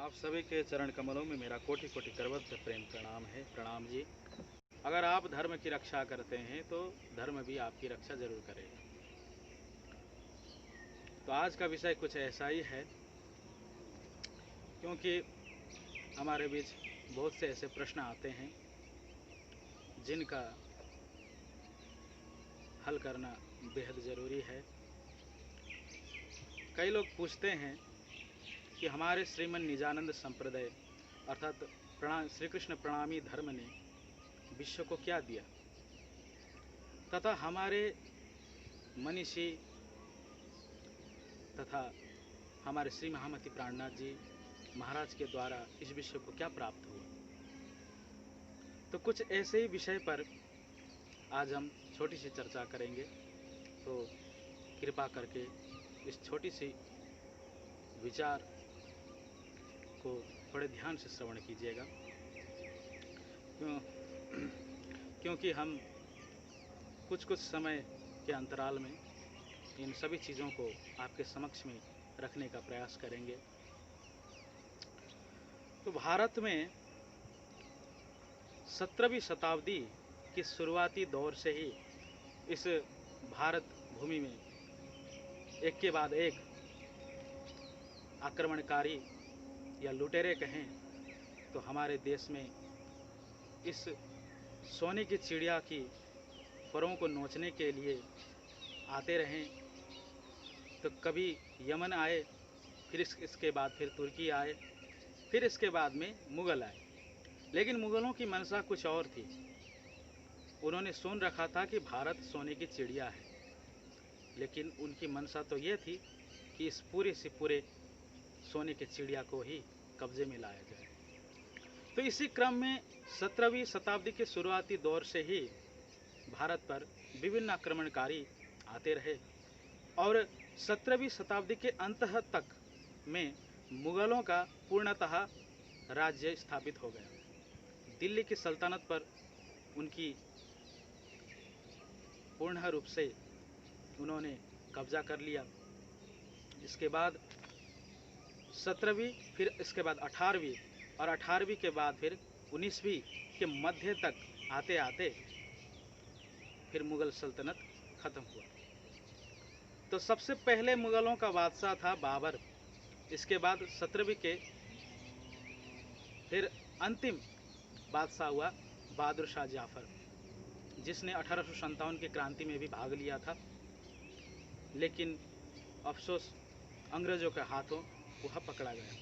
आप सभी के चरण कमलों में मेरा कोटि कोटि करवत से प्रेम प्रणाम है। प्रणाम जी। अगर आप धर्म की रक्षा करते हैं तो धर्म भी आपकी रक्षा जरूर करेगा। तो आज का विषय कुछ ऐसा ही है, क्योंकि हमारे बीच बहुत से ऐसे प्रश्न आते हैं जिनका हल करना बेहद ज़रूरी है। कई लोग पूछते हैं कि हमारे श्रीमन निजानंद संप्रदाय अर्थात श्री कृष्ण प्रणामी धर्म ने विश्व को क्या दिया, तथा हमारे मनीषी तथा हमारे श्री महामती प्राणनाथ जी महाराज के द्वारा इस विश्व को क्या प्राप्त हुआ। तो कुछ ऐसे ही विषय पर आज हम छोटी सी चर्चा करेंगे। तो कृपा करके इस छोटी सी विचार को थोड़े ध्यान से श्रवण कीजिएगा, क्योंकि हम कुछ समय के अंतराल में इन सभी चीज़ों को आपके समक्ष में रखने का प्रयास करेंगे। तो भारत में 17वीं शताब्दी की शुरुआती दौर से ही इस भारत भूमि में एक के बाद एक आक्रमणकारी या लुटेरे कहें तो हमारे देश में इस सोने की चिड़िया की फरों को नोचने के लिए आते रहें। तो कभी यमन आए, फिर इसके बाद फिर तुर्की आए, फिर इसके बाद में मुग़ल आए। लेकिन मुग़लों की मंशा कुछ और थी। उन्होंने सुन रखा था कि भारत सोने की चिड़िया है, लेकिन उनकी मंशा तो ये थी कि इस पूरे से पूरे सोने के चिड़िया को ही कब्जे में लाया जाए। तो इसी क्रम में 17वीं शताब्दी के शुरुआती दौर से ही भारत पर विभिन्न आक्रमणकारी आते रहे और 17वीं शताब्दी के अंत तक में मुग़लों का पूर्णतः राज्य स्थापित हो गया। दिल्ली की सल्तनत पर उनकी पूर्ण रूप से उन्होंने कब्जा कर लिया। इसके बाद 17वीं, फिर इसके बाद 18वीं और 18वीं के बाद फिर 19वीं के मध्य तक आते आते फिर मुग़ल सल्तनत ख़त्म हुआ। तो सबसे पहले मुग़लों का बादशाह था बाबर। इसके बाद 17वीं के फिर अंतिम बादशाह हुआ बहादुर शाह जाफ़र, जिसने 1857 की क्रांति में भी भाग लिया था, लेकिन अफसोस अंग्रेज़ों के हाथों वह पकड़ा गया।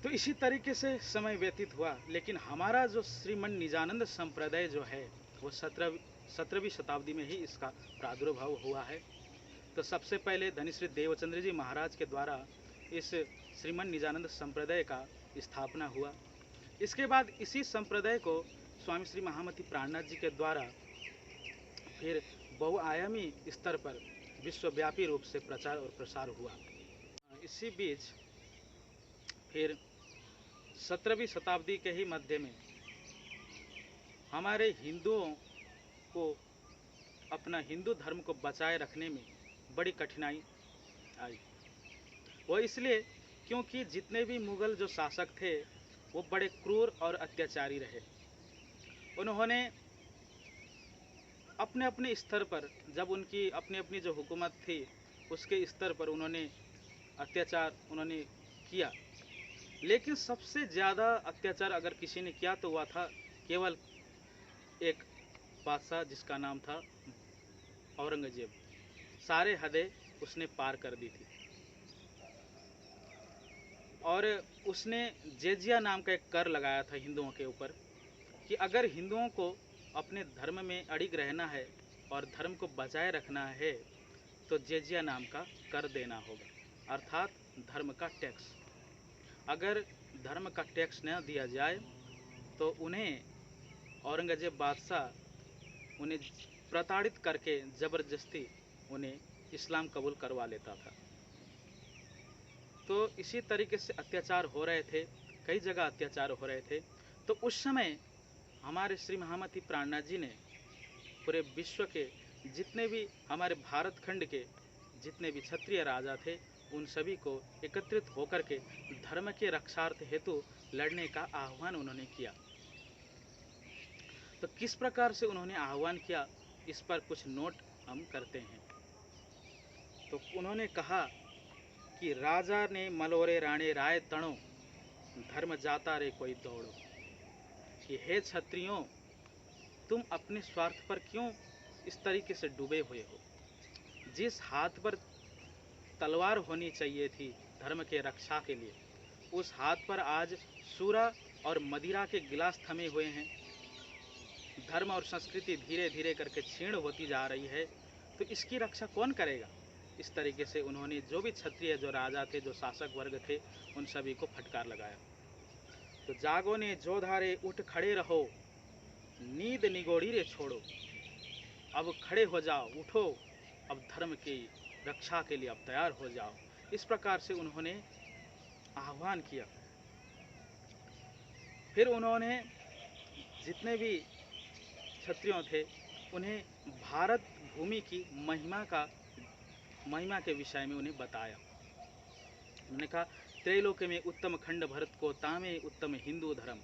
तो इसी तरीके से समय व्यतीत हुआ। लेकिन हमारा जो श्रीमन निजानंद संप्रदाय जो है वो 17वीं शताब्दी में ही इसका प्रादुर्भाव हुआ है। तो सबसे पहले धनीश्री देवचंद्र जी महाराज के द्वारा इस श्रीमन निजानंद संप्रदाय का स्थापना हुआ। इसके बाद इसी संप्रदाय को स्वामी श्री महामती प्राणनाथ जी के द्वारा फिर बहुआयामी स्तर पर विश्वव्यापी रूप से प्रचार और प्रसार हुआ। इसी बीच फिर 17वीं शताब्दी के ही मध्य में हमारे हिंदुओं को अपना हिंदू धर्म को बचाए रखने में बड़ी कठिनाई आई। वो इसलिए क्योंकि जितने भी मुग़ल जो शासक थे वो बड़े क्रूर और अत्याचारी रहे। उन्होंने अपने अपने स्तर पर, जब उनकी अपनी अपनी जो हुकूमत थी उसके स्तर पर उन्होंने अत्याचार उन्होंने किया। लेकिन सबसे ज़्यादा अत्याचार अगर किसी ने किया तो वह था केवल एक बादशाह जिसका नाम था औरंगज़ेब। सारे हदें उसने पार कर दी थी और उसने जेजिया नाम का एक कर लगाया था हिंदुओं के ऊपर कि अगर हिंदुओं को अपने धर्म में अड़िग रहना है और धर्म को बचाए रखना है तो जेजिया नाम का कर देना होगा, अर्थात धर्म का टैक्स। अगर धर्म का टैक्स न दिया जाए तो उन्हें औरंगज़ेब बादशाह उन्हें प्रताड़ित करके ज़बरदस्ती उन्हें इस्लाम कबूल करवा लेता था। तो इसी तरीके से अत्याचार हो रहे थे, कई जगह अत्याचार हो रहे थे। तो उस समय हमारे श्री महामती प्राणनाथ जी ने पूरे विश्व के जितने भी हमारे भारत खंड के जितने भी क्षत्रिय राजा थे उन सभी को एकत्रित होकर के धर्म के रक्षार्थ हेतु लड़ने का आह्वान उन्होंने किया। तो किस प्रकार से उन्होंने आह्वान किया, इस पर कुछ नोट हम करते हैं। तो उन्होंने कहा कि राजा ने मलोरे राणे राय तणो, धर्म जाता रे कोई दौड़ो, कि हे क्षत्रियों, तुम अपने स्वार्थ पर क्यों इस तरीके से डूबे हुए हो। जिस हाथ पर तलवार होनी चाहिए थी धर्म के रक्षा के लिए, उस हाथ पर आज सूरा और मदिरा के गिलास थमे हुए हैं। धर्म और संस्कृति धीरे धीरे करके क्षीण होती जा रही है, तो इसकी रक्षा कौन करेगा। इस तरीके से उन्होंने जो भी क्षत्रिय, जो राजा थे, जो शासक वर्ग थे, उन सभी को फटकार लगाया। तो जागो ने जोधारे उठ खड़े रहो, नींद निगोड़ी रे छोड़ो, अब खड़े हो जाओ, उठो, अब धर्म की रक्षा के लिए अब तैयार हो जाओ। इस प्रकार से उन्होंने आह्वान किया। फिर उन्होंने जितने भी क्षत्रियों थे उन्हें भारत भूमि की महिमा के विषय में उन्हें बताया। उन्होंने कहा, त्रैलोक्य में उत्तम खंड भरत को, तामे उत्तम हिंदू धर्म।